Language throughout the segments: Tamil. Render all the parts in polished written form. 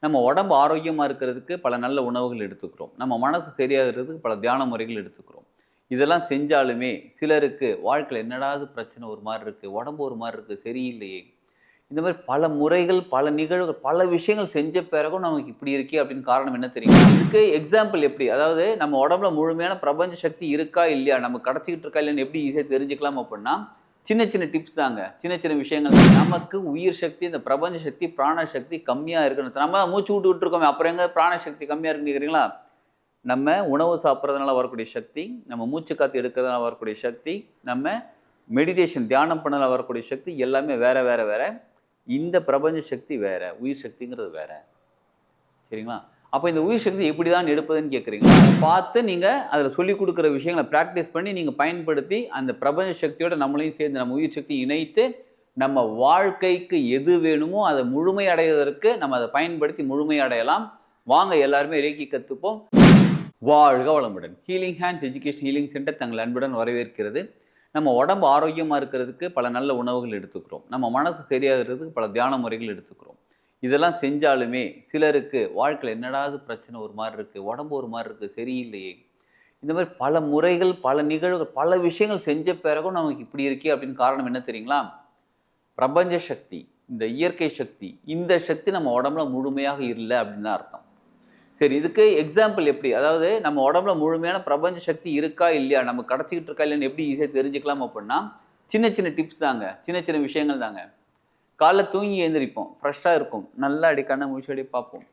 நம்ம உடம்பு ஆரோக்கியமா இருக்கிறதுக்கு பல நல்ல உணவுகள் எடுத்துக்கிறோம். நம்ம மனசு சரியாகிறதுக்கு பல தியான முறைகள் எடுத்துக்கிறோம். இதெல்லாம் செஞ்சாலுமே சிலருக்கு வாழ்க்கையில என்னடா இது பிரச்சனை ஒரு மாரி இருக்கு. உடம்பு ஒரு மாரி இருக்கு. சரியில்லையே. இந்த மாரி பல முறைகள், பல நிகழ்வுகள், பல விஷயங்கள் செஞ்ச பிறகும் நமக்கு இப்படி இருக்கே அப்படின்னு காரணம் என்ன தெரியுமா? இதுக்கு எக்ஸாம்பிள் எப்படி? அதாவது நம்ம உடம்புல முழுமையான பிரபஞ்ச சக்தி இருக்கா? இல்லையா? நம்ம கடத்திக்கிட்டு இருக்கா? இல்லையான்னு எப்படி ஈஸியா தெரிஞ்சுக்கலாம் அப்படின்னா, சின்ன சின்ன டிப்ஸ் தாங்க. சின்ன சின்ன விஷயங்கள் தான். நமக்கு உயிர் சக்தி, இந்த பிரபஞ்ச சக்தி, பிராண சக்தி கம்மியா இருக்குன்னு நம்ம மூச்சு விட்டுட்டு இருக்கோமே, அப்புறம் எங்க பிராண சக்தி கம்மியா இருக்குன்னு கேட்கிறீங்களா? நம்ம உணவு சாப்பிடுறதுனால வரக்கூடிய சக்தி, நம்ம மூச்சு காத்து எடுக்கிறதுனால வரக்கூடிய சக்தி, நம்ம மெடிடேஷன் தியானம் பண்ணதால வரக்கூடிய சக்தி எல்லாமே வேற, வேற, வேற. இந்த பிரபஞ்ச சக்தி வேற. உயிர் சக்திங்கிறது வேற. சரிங்களா? அப்ப இந்த உயிர் சக்தி எப்படி தான் எடுப்பதுன்னு கேட்கிறீங்களா? பார்த்து நீங்க அதில சொல்லிக் குடுக்குற விஷயங்கள பிராக்டிஸ் பண்ணி நீங்க பயன்படுத்தி, அந்த பிரபஞ்ச சக்தியோட நம்மளையும் சேர்ந்து நம்ம உயிர் சக்திய இணைத்து, நம்ம வாழ்க்கைக்கு எது வேணுமோ அத முழுமை அடைவதற்கு நம்ம அத பயன்படுத்தி முழுமை அடையலாம். வாங்க எல்லாருமே ரேக்கி கத்துப்போம். வாழ்க வளமுடன். Healing hands education healing centre தங்களை அன்புடன் வரவேற்கிறது. நம்ம உடம்பு ஆரோக்கியமா இருக்கிறதுக்கு பல நல்ல உணவுகள் எடுத்துக்கிறோம். நம்ம மனசு சரியாகிறதுக்கு பல தியான முறைகள் எடுத்துக்கிறோம். இதெல்லாம் செஞ்சாலுமே சிலருக்கு வாழ்க்கையில என்னடா இது பிரச்சனை ஒரு மாரி இருக்கு. உடம்பு ஒரு மாரி இருக்கு. சரியில்லையே. இந்த மாரி பல முறைகள், பல நிகழ்வுகள், பல விஷயங்கள் செஞ்ச பிறகும் நமக்கு இப்படி இருக்கே அப்படின்னு காரணம் என்ன தெரியுங்களா? பிரபஞ்ச சக்தி, இந்த இயற்கை சக்தி, இந்த சக்தி நம்ம உடம்புல முழுமையாக இல்ல அப்படின்னு தான் அர்த்தம். சரி இதுக்கு எக்ஸாம்பிள் எப்படி? அதாவது நம்ம உடம்புல முழுமையான பிரபஞ்ச சக்தி இருக்கா? இல்லையா? நம்ம கடத்திக்கிட்டு இருக்கா? இல்லையான்னு எப்படி ஈஸியா தெரிஞ்சுக்கலாம் அப்படின்னா, சின்ன சின்ன டிப்ஸ் தாங்க. சின்ன சின்ன விஷயங்கள் தாங்க. காலைல தூங்கி எழுந்திரிப்போம். ஃப்ரெஷ்ஷா இருக்கும். நல்லா அப்படி கண்ண முழிச்சு அப்படியே பார்ப்போம்.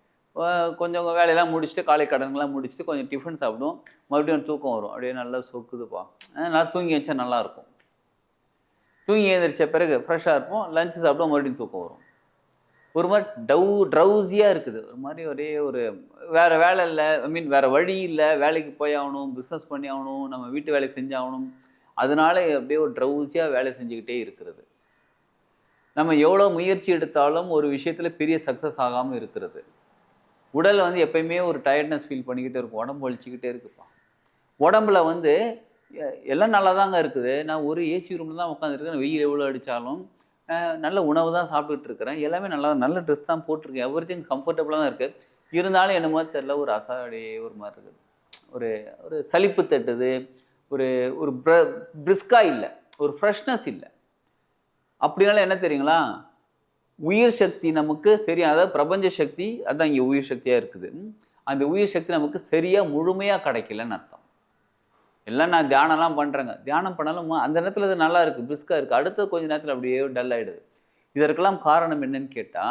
கொஞ்சம் வேலையெல்லாம் முடிச்சுட்டு, காலை கடன்கள்லாம் முடிச்சுட்டு, கொஞ்சம் டிஃபன் சாப்பிடுவோம். மறுபடியும் தூக்கம் வரும். அப்படியே நல்லா சொக்குதுப்பா. நல்லா தூங்கி எந்திரிச்சா நல்லாயிருக்கும். தூங்கி எழுந்திரிச்ச பிறகு ஃப்ரெஷ்ஷா இருப்போம். லஞ்ச் சாப்பிடுவோம். மறுபடியும் தூக்கம் வரும். ஒரு மாரி ட்ரவுஸியா இருக்குது. ஒரு மாரி ஒரே ஒரு வேற வேலை இல்ல. ஐ மீன் வேற வழி இல்ல. வேலைக்கு போய் ஆகணும். பிசினஸ் பண்ணி ஆகணும். நம்ம வீட்டு வேலை செஞ்சாகணும். அதனால அப்படியே ஒரு ட்ரவுஸியா வேலை செஞ்சுக்கிட்டே இருக்கிறது. நம்ம எவ்வளோ முயற்சி எடுத்தாலும் ஒரு விஷயத்துல பெரிய சக்சஸ் ஆகாம இருக்கிறது. உடல் வந்து எப்பயுமே ஒரு டயர்ட்னஸ் ஃபீல் பண்ணிக்கிட்டே இருக்கும். உடம்பு வலிச்சுக்கிட்டே இருக்குப்பா. உடம்புல வந்து எல்லாம் நல்லா தாங்க இருக்குது. நான் ஒரு ஏசி ரூம்ல தான் உட்காந்துருக்கேன். வெயில் எவ்வளோ அடிச்சாலும். நல்ல உணவு தான் சாப்பிட்டுட்டு இருக்கிறேன். எல்லாமே நல்ல ட்ரெஸ் தான் போட்டிருக்கேன். எவ்ரிதிங் கம்ஃபர்டபுளா தான் இருக்கு. இருந்தாலும் என்னமோ தெரியல ஒரு அசாடியே ஒரு மாரி இருக்குது. ஒரு ஒரு சலிப்பு தட்டுது. ஒரு ஒரு பிரிஸ்கா இல்ல. ஒரு ஃப்ரெஷ்னஸ் இல்ல. அப்படினால என்ன தெரியுங்களா? உயிர் சக்தி நமக்கு சரியா அதாவது பிரபஞ்ச சக்தி அதான் இங்க உயிர் சக்தியா இருக்குது. அந்த உயிர் சக்தி நமக்கு சரியா முழுமையா கிடைக்கலன்னு அர்த்தம். எல்லாம் நான் தியானம்லாம் பண்றேங்க. தியானம் பண்ணாலும் அந்த நேரத்துல அது நல்லா இருக்கு. பிரிஸ்கா இருக்கு. அடுத்த கொஞ்ச நேரத்துல அப்படியே டல் ஆயிடுது. இதற்கெல்லாம் காரணம் என்னன்னு கேட்டா,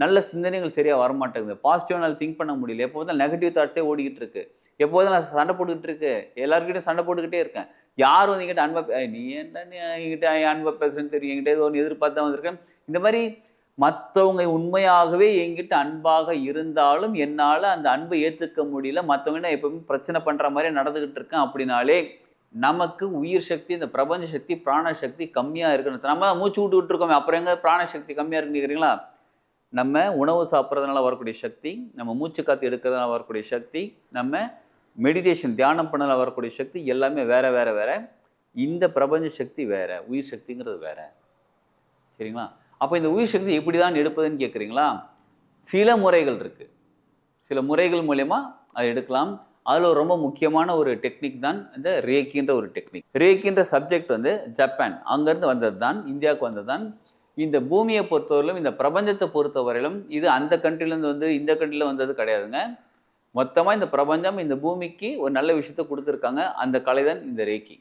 நல்ல சிந்தனைகள் சரியா வரமாட்டேங்குது. பாசிட்டிவா என்னால திங்க் பண்ண முடியல. எப்போதும் நெகட்டிவ் தாட்ஸே ஓடிக்கிட்டு இருக்கு. எப்போதும் நான் சண்டை போட்டுக்கிட்டு இருக்கேன். எல்லார்கிட்டயும் சண்டை போட்டுக்கிட்டே இருக்கேன். யார் வந்து என்கிட்ட அன்பா நீ ஏன்டா நீ என்கிட்ட அன்பா பேசுறேன்னு தெரியும். என்கிட்ட ஏதோ ஒண்ணு எதிர்பார்த்து தான் வந்திருக்கேன். இந்த மாரி மத்தவங்க உண்மையாகவே என்கிட்ட அன்பாக இருந்தாலும், என்னால அந்த அன்பை ஏத்துக்க முடியல. மத்தவங்க எப்பவுமே பிரச்சனை பண்ற மாரியே நடந்துகிட்டு இருக்கேன் அப்படின்னாலே, நமக்கு உயிர் சக்தி, இந்த பிரபஞ்ச சக்தி, பிராண சக்தி கம்மியா இருக்குன்னு நம்ம மூச்சு விட்டுட்டு இருக்கோமே, அப்புறம் எங்க பிராண சக்தி கம்மியா இருக்குன்னு கேட்கிறீங்களா? நம்ம உணவு சாப்பிடுறதுனால வரக்கூடிய சக்தி, நம்ம மூச்சு காத்து எடுக்கிறதுனால வரக்கூடிய சக்தி, நம்ம மெடிடேஷன் தியானம் பண்ணதால வரக்கூடிய சக்தி எல்லாமே வேற, வேற, வேற. இந்த பிரபஞ்ச சக்தி வேற. உயிர் சக்திங்கிறது வேற. சரிங்களா? அப்ப இந்த உயிர் சக்தி எப்படி தான் எடுப்பதுன்னு கேட்கிறீங்களா? சில முறைகள் இருக்கு. சில முறைகள் மூலியமா அத எடுக்கலாம். அதுல ரொம்ப முக்கியமான ஒரு டெக்னிக் தான் இந்த ரேக்கின்ற ஒரு டெக்னிக். ரேக்கின்ற சப்ஜெக்ட் வந்து ஜப்பான். அங்கருந்து வந்தது தான். இந்தியாவுக்கு வந்தது தான். இந்த பூமிய பொறுத்தவரையிலும், இந்த பிரபஞ்சத்த பொறுத்தவரையிலும், இது அந்த கண்ட்ரிலேருந்து வந்து இந்த கண்ட்ரில வந்தது கிடையாதுங்க. மொத்தமா இந்த பிரபஞ்சம் இந்த பூமிக்கு ஒரு நல்ல விஷயத்த குடுத்துருக்காங்க. அந்த கலை தான் இந்த ரேக்கி.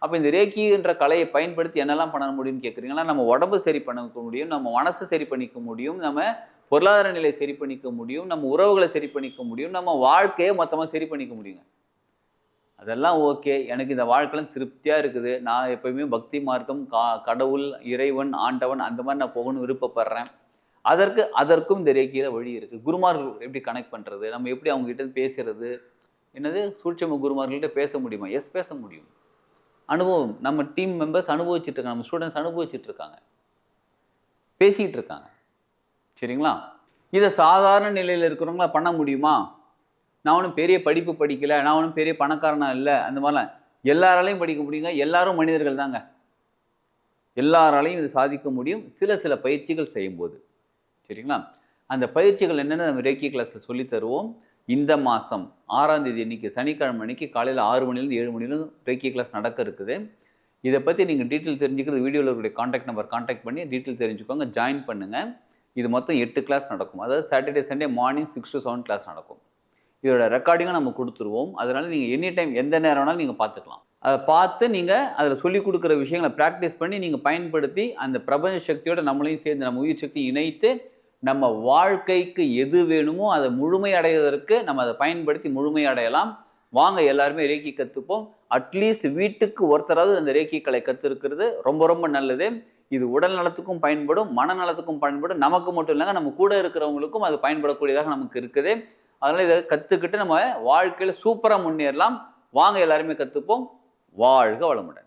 அப்ப இந்த ரேக்கின்ற கலையை பயன்படுத்தி என்னெல்லாம் பண்ண முடியும்னு கேட்குறீங்களா? நம்ம உடம்பு சரி பண்ணிக்க முடியும். நம்ம மனசு சரி பண்ணிக்க முடியும். நம்ம பொருளாதார நிலையை சரி பண்ணிக்க முடியும். நம்ம உறவுகள சரி பண்ணிக்க முடியும். நம்ம வாழ்க்கைய மொத்தமா சரி பண்ணிக்க முடியுங்க. அதெல்லாம் ஓகே. எனக்கு இந்த வாழ்க்கைலாம் திருப்தியா இருக்குது. நான் எப்பயுமே பக்தி மார்க்கம், கடவுள், இறைவன், ஆண்டவன் அந்த மாரி நான் போகணும்னு விருப்பப்படுறேன். அதற்கும் இந்த ரேக்கியில வழி இருக்கு. குருமார்கள் எப்படி கனெக்ட் பண்றது? நம்ம எப்படி அவங்க கிட்ட பேசுறது? என்னது சூட்சும குருமார்கள்ட்ட பேச முடியுமா? எஸ் பேச முடியும். அனுபவம். நம்ம டீம் மெம்பர்ஸ் அனுபவிச்சுட்டு இருக்காங்க. நம்ம ஸ்டூடண்ட்ஸ் அனுபவிச்சுட்டு இருக்காங்க. பேசிட்டு இருக்காங்க. சரிங்களா? இத சாதாரண நிலையில இருக்கிறவங்கள பண்ண முடியுமா? நான் ஒண்ணும் பெரிய படிப்பு படிக்கல. நான் ஒண்ணும் பெரிய பணக்காரனா இல்ல. அந்த மாரிலாம் எல்லாராலயும் படிக்க முடியுங்க. எல்லாரும் மனிதர்கள் தாங்க. எல்லாராலயும் இது சாதிக்க முடியும். சில பயிற்சிகள் செய்யும்போது. சரிங்களா? அந்த பயிற்சிகள் என்னென்ன நம்ம ரேக்கி கிளாஸில் சொல்லி தருவோம். இந்த மாதம் 6ஆம் தேதி அன்னைக்கு சனிக்கிழமை அன்னைக்கு காலையில் 6 மணிலேருந்து 7 மணிலேருந்து ரேக்கி கிளாஸ் நடக்க இருக்குது. இதை பற்றி நீங்கள் டீட்டெயில் தெரிஞ்சுக்கிறது வீடியோவில் இருக்கக்கூடிய காண்டாக்ட் நம்பர் காண்டாக்ட் பண்ணி டீட்டெயில் தெரிஞ்சுக்கோங்க, ஜாயின் பண்ணுங்கள். இது மொத்தம் 8 கிளாஸ் நடக்கும். அதாவது Saturday Sunday morning 6 to 7 class நடக்கும். இதோட ரெக்கார்டிங்கும் நம்ம கொடுத்துருவோம். அதனால் நீங்கள் எனி டைம் எந்த நேரம் வேணாலும் நீங்கள் பார்த்துக்கலாம். அதை பார்த்து நீங்கள் அதில் சொல்லிக் கொடுக்குற விஷயங்களை ப்ராக்டிஸ் பண்ணி நீங்கள் பயன்படுத்தி அந்த பிரபஞ்ச சக்தியோட நம்மளையும் சேர்ந்து நம்ம உயிர் சக்தியை இணைத்து நம்ம வாழ்க்கைக்கு எது வேணுமோ அதை முழுமை அடைவதற்கு நம்ம அதை பயன்படுத்தி முழுமை அடையலாம். வாங்க எல்லாருமே ரேக்கி கற்றுப்போம். அட்லீஸ்ட் வீட்டுக்கு ஒருத்தராவது அந்த ரேக்கி கலை கற்றுருக்கிறது ரொம்ப ரொம்ப நல்லது. இது உடல் நலத்துக்கும் பயன்படும், மனநலத்துக்கும் பயன்படும். நமக்கு மட்டும் இல்லைங்க, நம்ம கூட இருக்கிறவங்களுக்கும் அது பயன்படக்கூடியதாக நமக்கு இருக்குது. அதனால் இதை கற்றுக்கிட்டு நம்ம வாழ்க்கையில் சூப்பராக முன்னேறலாம். வாங்க எல்லாருமே கற்றுப்போம். வாழ்க வளமுடன்.